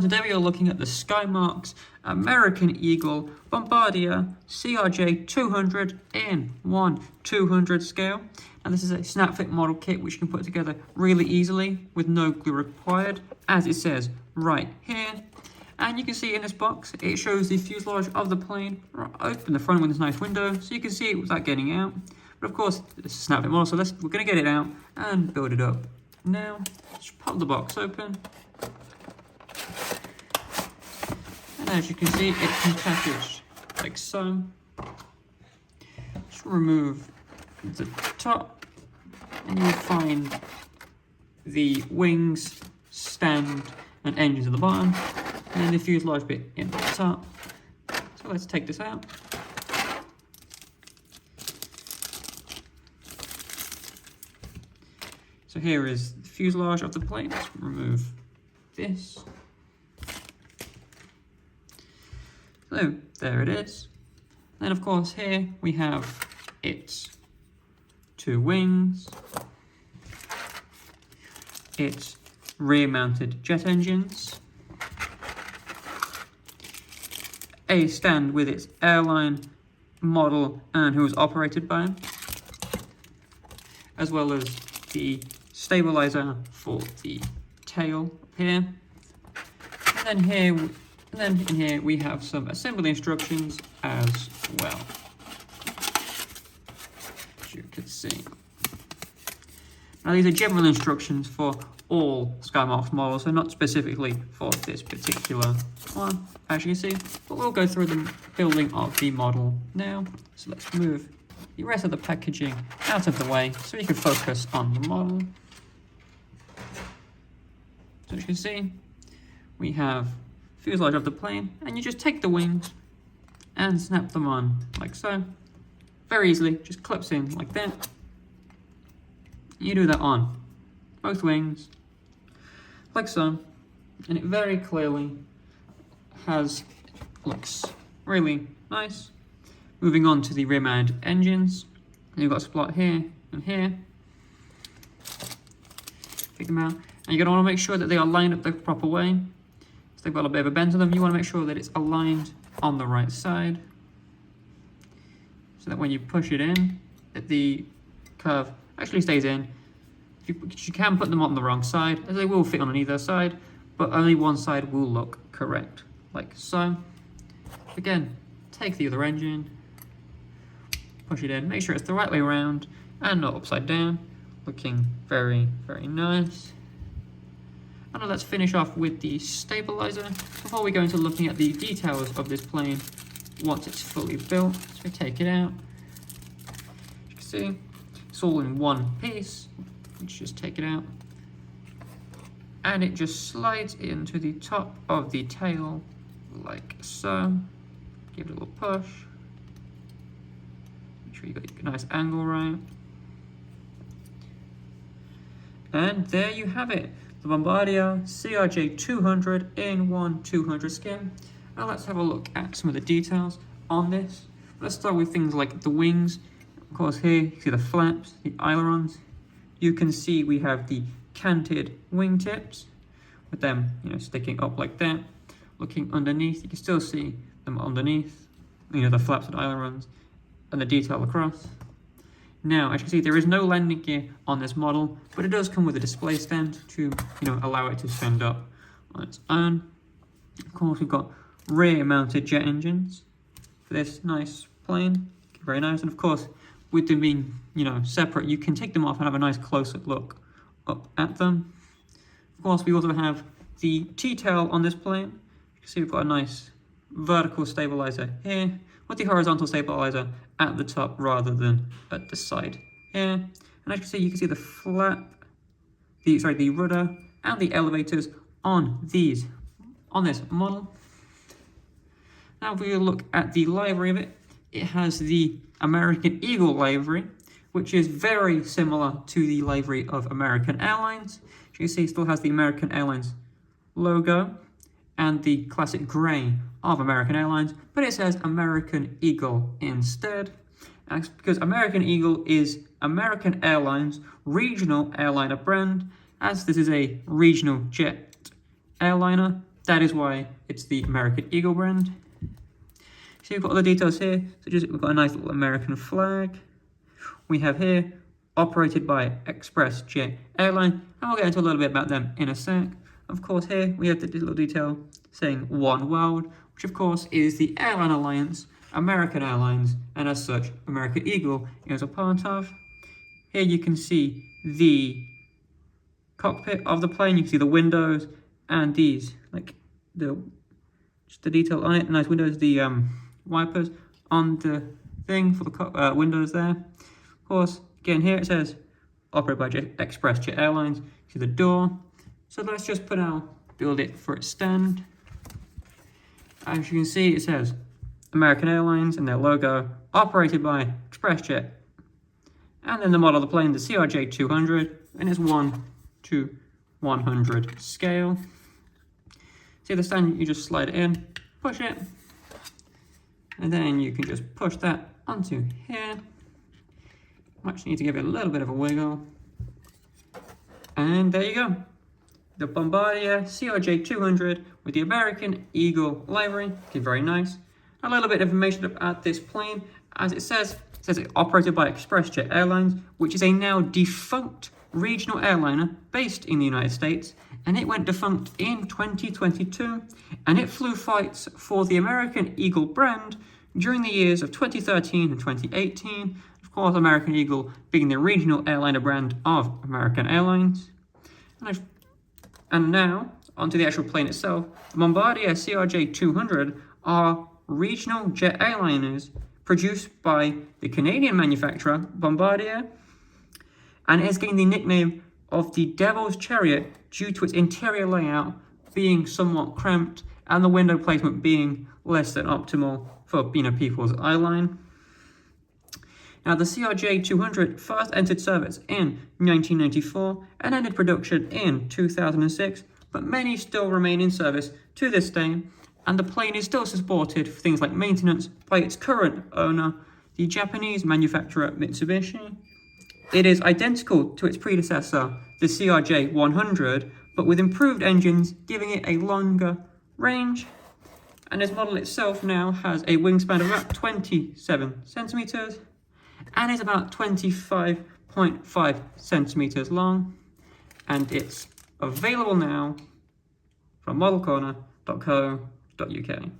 Today we are looking at the Skymarks American Eagle Bombardier CRJ200 in 1/200 scale. Now this is a snap fit model kit which you can put together really easily with no glue required, as it says right here. And you can see in this box it shows the fuselage of the plane open the front with this nice window, so you can see it without getting out. But of course it's a snap fit model, so we're going to get it out and build it up. Now just pop the box open. As you can see, it can package like so. Just remove the top, and you will find the wings, stand, and engines at the bottom, and then the fuselage bit in the top. So let's take this out. So here is the fuselage of the plane. Let's remove this. So there it is. Then of course here we have its two wings, its rear mounted jet engines, a stand with its airline, model and who was operated by, as well as the stabilizer for the tail here. And then in here we have some assembly instructions as well, as you can see. Now these are general instructions for all Skymarks models, so not specifically for this particular one, as you can see. But we'll go through the building of the model now. So let's move the rest of the packaging out of the way so we can focus on the model. So as you can see, we have fuselage of the plane, and you just take the wings and snap them on like so. Very easily, just clips in like that. You do that on both wings like so, and it very clearly looks really nice. Moving on to the rear mounted engines, you've got a slot here and here. Take them out, and you're going to want to make sure that they are lined up the proper way. They've got a bit of a bend to them. You want to make sure that it's aligned on the right side, so that when you push it in, that the curve actually stays in. You can put them on the wrong side, as they will fit on either side, but only one side will look correct, like so. Again, take the other engine, push it in, make sure it's the right way around and not upside down. Looking very, very nice. And now let's finish off with the stabilizer before we go into looking at the details of this plane once it's fully built. So take it out. As you can see, it's all in one piece. Let's just take it out. And it just slides into the top of the tail like so. Give it a little push. Make sure you got a nice angle right. And there you have it. The Bombardier CRJ200 in 1/200 scale. Now let's have a look at some of the details on this. Let's start with things like the wings. Of course here, you can see the flaps, the ailerons. You can see we have the canted wingtips with them, sticking up like that. Looking underneath, you can still see them underneath. The flaps and ailerons and the detail across. Now, as you can see, there is no landing gear on this model, but it does come with a display stand to, allow it to stand up on its own. Of course, we've got rear-mounted jet engines for this nice plane. Very nice. And of course, with them being, separate, you can take them off and have a nice close-up look up at them. Of course, we also have the T-tail on this plane. You can see we've got a nice vertical stabilizer here, with the horizontal stabilizer at the top rather than at the side here. And as you can see the flap, the rudder and the elevators on this model. Now if we look at the livery of it, it has the American Eagle livery, which is very similar to the livery of American Airlines. As you can see, it still has the American Airlines logo and the classic grey of American Airlines, but it says American Eagle instead. And because American Eagle is American Airlines regional airliner brand, as this is a regional jet airliner, That is why it's the American Eagle brand. So you've got all the details here. So we've got a nice little American flag. We have here, operated by Express Jet Airline, and we'll get into a little bit about them in a sec. Of course, here we have the little detail saying One World, which of course is the airline alliance, American Airlines, and as such, American Eagle is a part of. Here you can see the cockpit of the plane. You can see the windows and these, like just the detail on it. Nice windows, the wipers on the thing for the windows there. Of course, again here it says operated by Express Jet Airlines. See the door. So let's just build it for its stand. As you can see, it says American Airlines and their logo, operated by ExpressJet. And then the model of the plane, the CRJ200, and it's 1:100 scale. See the stand, you just slide it in, push it, and then you can just push that onto here. Might need to give it a little bit of a wiggle. And there you go. The Bombardier CRJ200 with the American Eagle livery. Okay, very nice. A little bit of information about this plane. As it says it's operated by ExpressJet Airlines, which is a now defunct regional airliner based in the United States. And it went defunct in 2022. And it flew flights for the American Eagle brand during the years of 2013 and 2018. Of course, American Eagle being the regional airliner brand of American Airlines. And now, onto the actual plane itself. The Bombardier CRJ200 are regional jet airliners produced by the Canadian manufacturer, Bombardier, and it has gained the nickname of the Devil's Chariot due to its interior layout being somewhat cramped and the window placement being less than optimal for people's eye line. Now, the CRJ200 first entered service in 1994 and ended production in 2006, but many still remain in service to this day, and the plane is still supported for things like maintenance by its current owner, the Japanese manufacturer Mitsubishi. It is identical to its predecessor, the CRJ100, but with improved engines, giving it a longer range. And this model itself now has a wingspan of about 27 centimeters, and is about 25.5 centimeters long, and it's available now from modelcorner.co.uk.